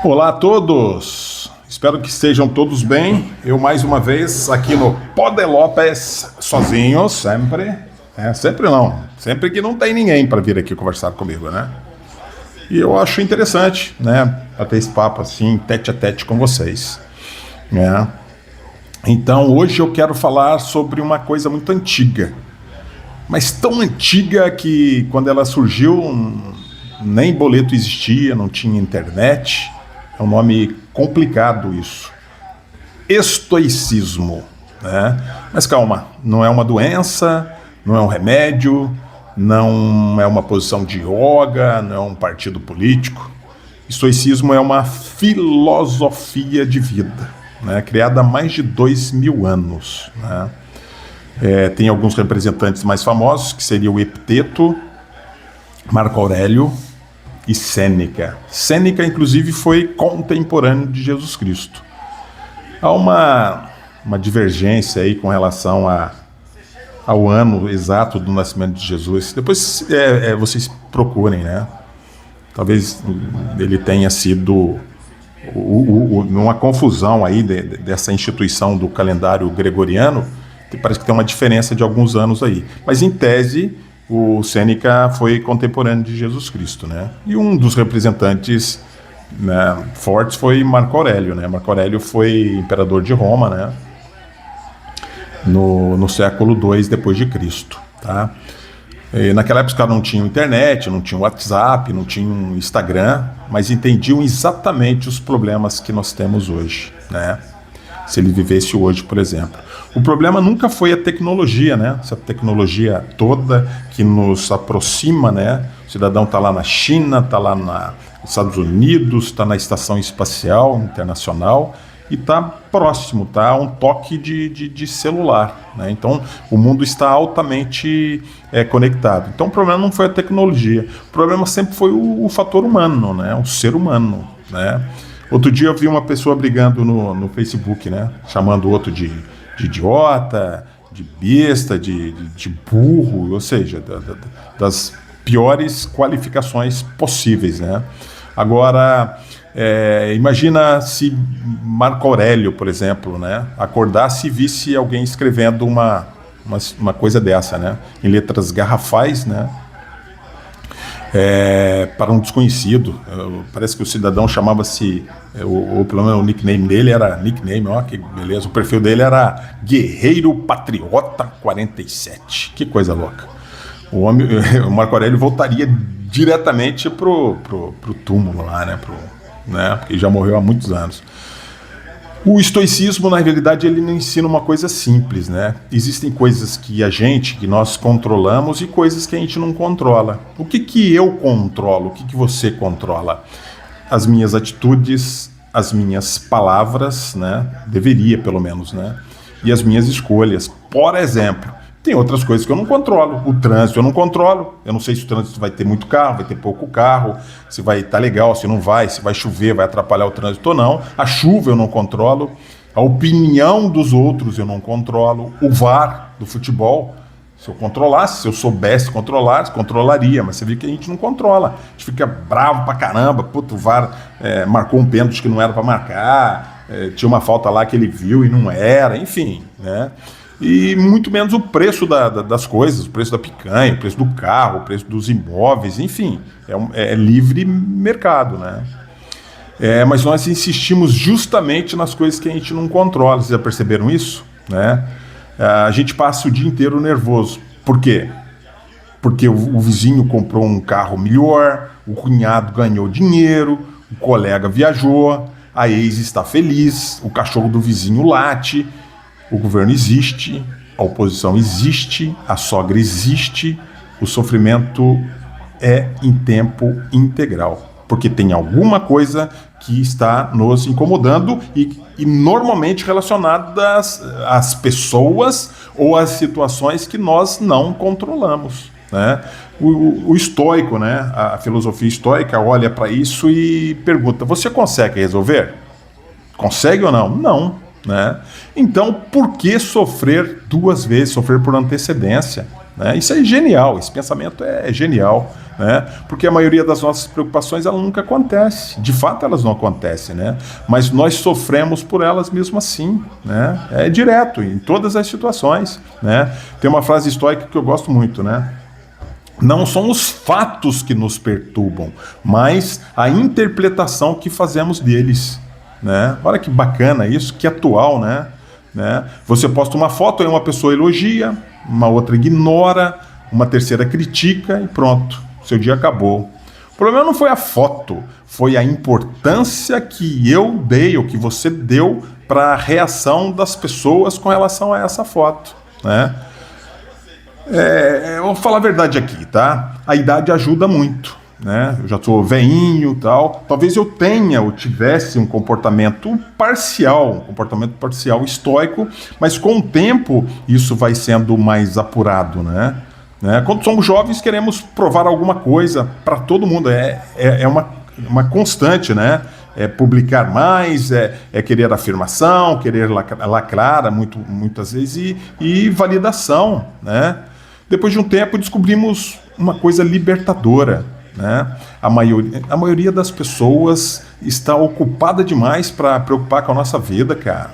Olá a todos, espero que estejam todos bem. Eu mais uma vez aqui no Pode Lopes, sozinho, sempre. Sempre não, sempre que não tem ninguém para vir aqui conversar comigo, né? E eu acho interessante, né, bater esse papo assim, tete a tete com vocês, né? Então hoje eu quero falar sobre uma coisa muito antiga, mas tão antiga que quando ela surgiu nem boleto existia, não tinha internet. É um nome complicado isso. Estoicismo, né? Mas calma, não é uma doença, não é um remédio, não é uma posição de yoga, não é um partido político. Estoicismo é uma filosofia de vida, né? Criada há mais de 2000 anos, né? Tem alguns representantes mais famosos, que seria o Epiteto, Marco Aurélio e Sêneca. Sêneca, inclusive, foi contemporâneo de Jesus Cristo. Há uma divergência aí com relação ao ano exato do nascimento de Jesus. Depois vocês procurem, né? Talvez ele tenha sido uma confusão aí dessa instituição do calendário gregoriano. Parece que tem uma diferença de alguns anos aí. Mas, em tese, o Sêneca foi contemporâneo de Jesus Cristo, né? E um dos representantes, né, fortes foi Marco Aurélio, né? Marco Aurélio foi imperador de Roma, né? No século II depois de Cristo, tá? E naquela época não tinha internet, não tinha WhatsApp, não tinha Instagram, mas entendiam exatamente os problemas que nós temos hoje, né? Se ele vivesse hoje, por exemplo. O problema nunca foi a tecnologia, né? Essa tecnologia toda que nos aproxima, né? O cidadão está lá na China, está lá nos Estados Unidos, está na Estação Espacial Internacional e está próximo, está a um toque de celular, né? Então, o mundo está altamente conectado. Então, o problema não foi a tecnologia. O problema sempre foi o fator humano, né? O ser humano, né? Outro dia eu vi uma pessoa brigando no Facebook, né? Chamando o outro de idiota, de besta, de burro, ou seja, das piores qualificações possíveis, né? Agora, imagina se Marco Aurélio, por exemplo, né, acordasse e visse alguém escrevendo uma coisa dessa, né? Em letras garrafais, né? Para um desconhecido. Parece que o cidadão chamava-se, ou pelo menos o nickname dele era, ó, que beleza, o perfil dele era Guerreiro Patriota 47. Que coisa louca. O Marco Aurélio voltaria diretamente pro túmulo lá, né? Porque já morreu há muitos anos. O estoicismo, na realidade, ele não ensina uma coisa simples, né? Existem coisas que nós controlamos e coisas que a gente não controla. O que eu controlo? O que você controla? As minhas atitudes, as minhas palavras, né? Deveria, pelo menos, né? E as minhas escolhas. Por exemplo, tem outras coisas que eu não controlo. O trânsito eu não controlo. Eu não sei se o trânsito vai ter muito carro, vai ter pouco carro, se vai estar legal, se não vai, se vai chover, vai atrapalhar o trânsito ou não. A chuva eu não controlo. A opinião dos outros eu não controlo. O VAR do futebol, se eu controlasse, se eu soubesse controlar, controlaria. Mas você vê que a gente não controla. A gente fica bravo pra caramba. Puta, o VAR marcou um pênalti que não era pra marcar. Tinha uma falta lá que ele viu e não era. Enfim, né? E muito menos o preço das coisas, o preço da picanha, o preço do carro, o preço dos imóveis, enfim, é livre mercado, né? Mas nós insistimos justamente nas coisas que a gente não controla. Vocês já perceberam isso? Né? A gente passa o dia inteiro nervoso. Por quê? Porque o vizinho comprou um carro melhor, o cunhado ganhou dinheiro, o colega viajou, a ex está feliz, o cachorro do vizinho late. O governo existe, a oposição existe, a sogra existe, o sofrimento é em tempo integral, porque tem alguma coisa que está nos incomodando e normalmente relacionadas às pessoas ou às situações que nós não controlamos, né? O estoico, né? A filosofia estoica olha para isso e pergunta: você consegue resolver? Consegue ou não? Não. Né? Então, por que sofrer duas vezes, sofrer por antecedência? Né? Isso é genial, esse pensamento é genial. né? Porque a maioria das nossas preocupações ela nunca acontece. De fato, elas não acontecem, né? Mas nós sofremos por elas mesmo assim, né? É direto, em todas as situações, né? Tem uma frase estoica que eu gosto muito, né? Não são os fatos que nos perturbam, mas a interpretação que fazemos deles, né? Olha que bacana isso, que atual, né? Você posta uma foto, aí uma pessoa elogia, uma outra ignora, uma terceira critica e pronto, seu dia acabou. O problema não foi a foto, foi a importância que eu dei, ou que você deu, para a reação das pessoas com relação a essa foto, né? Eu vou falar a verdade aqui, tá? A idade ajuda muito, né? Eu já sou veinho e tal. Talvez eu tivesse um comportamento parcial estoico, mas com o tempo isso vai sendo mais apurado, né? Quando somos jovens, queremos provar alguma coisa para todo mundo. É uma constante, né? É publicar mais, é querer afirmação, querer lacrar muitas vezes e validação, né? Depois de um tempo, descobrimos uma coisa libertadora, né? A maioria das pessoas está ocupada demais para preocupar com a nossa vida, cara.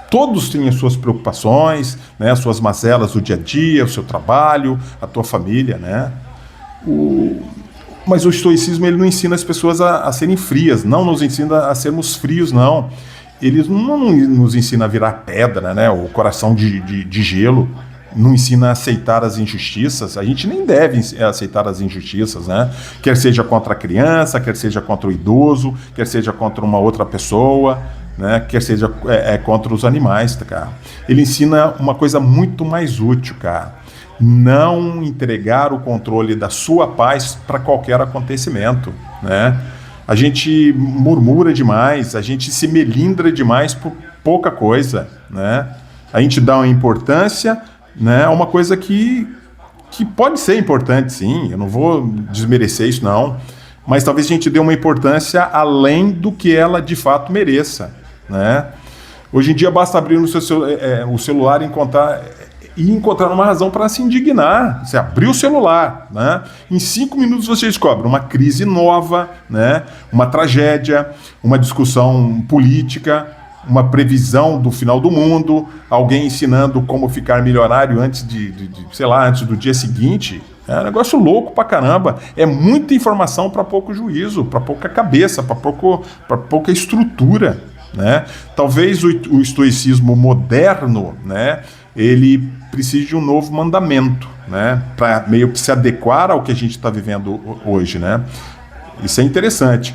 Todos têm as suas preocupações, né? As suas mazelas do dia a dia, o seu trabalho, a tua família, né? Mas o estoicismo ele não ensina as pessoas a serem frias, não nos ensina a sermos frios, não. Ele não nos ensina a virar pedra, né? O coração de gelo. Não ensina a aceitar as injustiças. A gente nem deve aceitar as injustiças, né? Quer seja contra a criança, quer seja contra o idoso, quer seja contra uma outra pessoa, né? Quer seja contra os animais, cara. Ele ensina uma coisa muito mais útil, cara. Não entregar o controle da sua paz para qualquer acontecimento, né? A gente murmura demais, a gente se melindra demais por pouca coisa, né? A gente dá uma importância, né, uma coisa que pode ser importante, sim, eu não vou desmerecer isso, não, mas talvez a gente dê uma importância além do que ela de fato mereça, né? Hoje em dia basta abrir o celular e encontrar uma razão para se indignar. Você abriu o celular, né? Em 5 minutos você descobre uma crise nova, né? Uma tragédia, uma discussão política, uma previsão do final do mundo, alguém ensinando como ficar milionário antes antes do dia seguinte. É um negócio louco pra caramba. É muita informação para pouco juízo, para pouca cabeça, para pouca estrutura, né? Talvez o estoicismo moderno, né, ele precise de um novo mandamento, né, para meio que se adequar ao que a gente está vivendo hoje, né? Isso é interessante.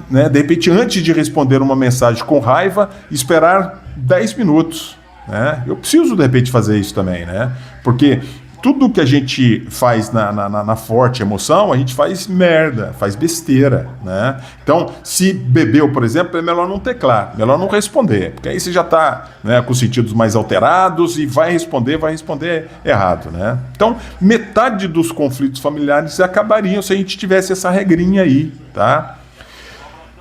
Né? De repente, antes de responder uma mensagem com raiva, esperar 10 minutos. Né? Eu preciso, de repente, fazer isso também, né? Porque tudo que a gente faz na forte emoção, a gente faz merda, faz besteira, né? Então, se bebeu, por exemplo, é melhor não teclar, melhor não responder, porque aí você já está, né, com os sentidos mais alterados e vai responder errado, né? Então, metade dos conflitos familiares acabariam se a gente tivesse essa regrinha aí, tá?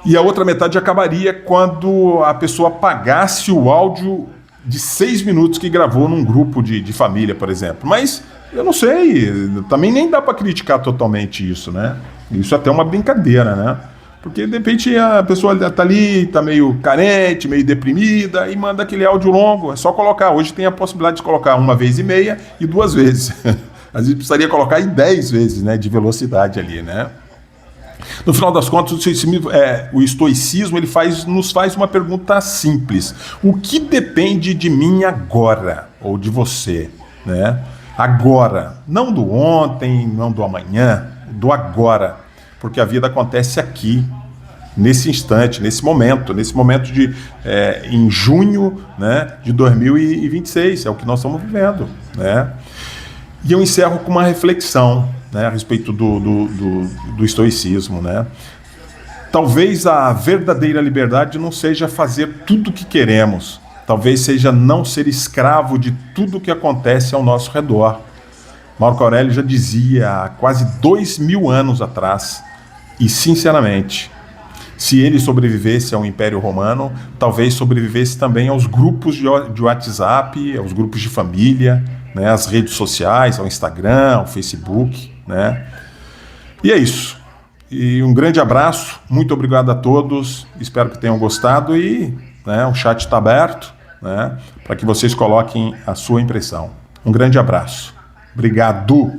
E a outra metade acabaria quando a pessoa apagasse o áudio de 6 minutos que gravou num grupo de família, por exemplo. Mas eu não sei, também nem dá para criticar totalmente isso, né? Isso é até uma brincadeira, né? Porque de repente a pessoa tá ali, tá meio carente, meio deprimida e manda aquele áudio longo. É só colocar. Hoje tem a possibilidade de colocar 1,5 vezes e 2 vezes. Às vezes precisaria colocar em 10 vezes, né? De velocidade ali, né? No final das contas, o estoicismo ele nos faz uma pergunta simples. O que depende de mim agora? Ou de você? Né? Agora. Não do ontem, não do amanhã, do agora. Porque a vida acontece aqui, nesse instante, nesse momento em junho, né, de 2026. É o que nós estamos vivendo. Né? E eu encerro com uma reflexão, né, a respeito do estoicismo, né? Talvez a verdadeira liberdade não seja fazer tudo o que queremos. Talvez seja não ser escravo de tudo o que acontece ao nosso redor. Marco Aurélio já dizia há quase 2000 anos atrás, e sinceramente, se ele sobrevivesse ao Império Romano, talvez sobrevivesse também aos grupos de WhatsApp, aos grupos de família, né, às redes sociais, ao Instagram, ao Facebook, né? E é isso. E um grande abraço, muito obrigado a todos, espero que tenham gostado e, né, o chat está aberto, né, para que vocês coloquem a sua impressão. Um grande abraço. Obrigado.